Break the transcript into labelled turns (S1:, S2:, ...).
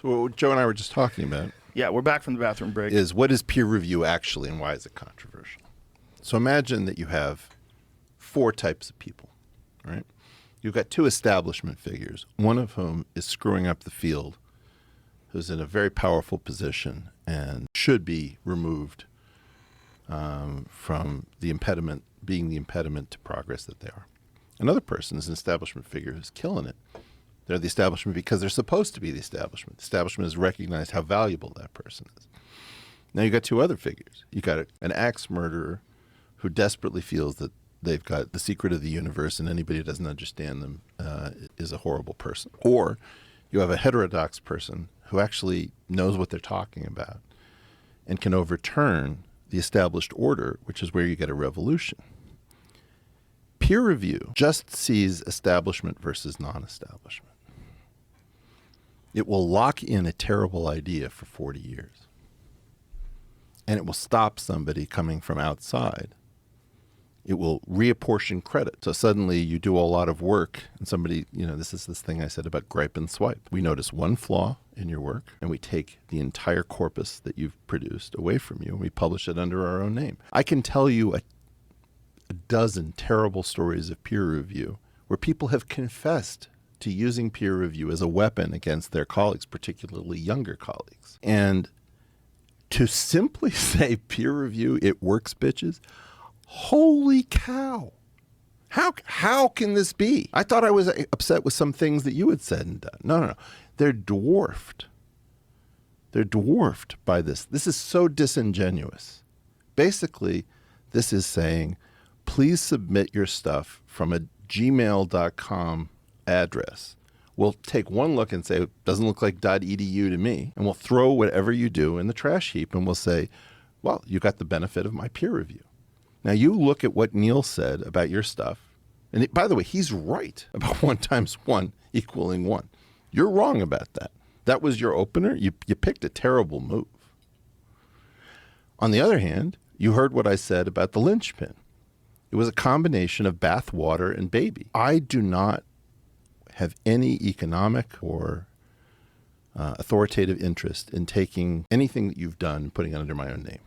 S1: So what Joe and I were just talking about
S2: Yeah, we're back from the bathroom break.
S1: is what is peer review actually and why is it controversial? So imagine that you have 4 types of people, right? You've got 2 establishment figures, one of whom is screwing up the field, who's in a very powerful position and should be removed from the impediment, being the impediment to progress that they are. Another person is an establishment figure who's killing it. They're the establishment because they're supposed to be the establishment. The establishment has recognized how valuable that person is. Now you've got 2 other figures. You've got an axe murderer who desperately feels that they've got the secret of the universe and anybody who doesn't understand them is a horrible person. Or you have a heterodox person who actually knows what they're talking about and can overturn the established order, which is where you get a revolution. Peer review just sees establishment versus non-establishment. It will lock in a terrible idea for 40 years. And it will stop somebody coming from outside. It will reapportion credit. So suddenly you do a lot of work and somebody, this is this thing I said about gripe and swipe. We notice one flaw in your work and we take the entire corpus that you've produced away from you and we publish it under our own name. I can tell you a dozen terrible stories of peer review where people have confessed to using peer review as a weapon against their colleagues, particularly younger colleagues. And to simply say peer review, it works, bitches. Holy cow. How can this be? I thought I was upset with some things that you had said and done. No. They're dwarfed. They're dwarfed by this. This is so disingenuous. Basically, this is saying, please submit your stuff from a gmail.com address. We'll take one look and say, it doesn't look like .edu to me. And we'll throw whatever you do in the trash heap and we'll say, well, you got the benefit of my peer review. Now, you look at what Neil said about your stuff. And by the way, he's right about 1 × 1 = 1. You're wrong about that. That was your opener. You picked a terrible move. On the other hand, you heard what I said about the linchpin. It was a combination of bath water and baby. I do not have any economic or authoritative interest in taking anything that you've done and putting it under my own name.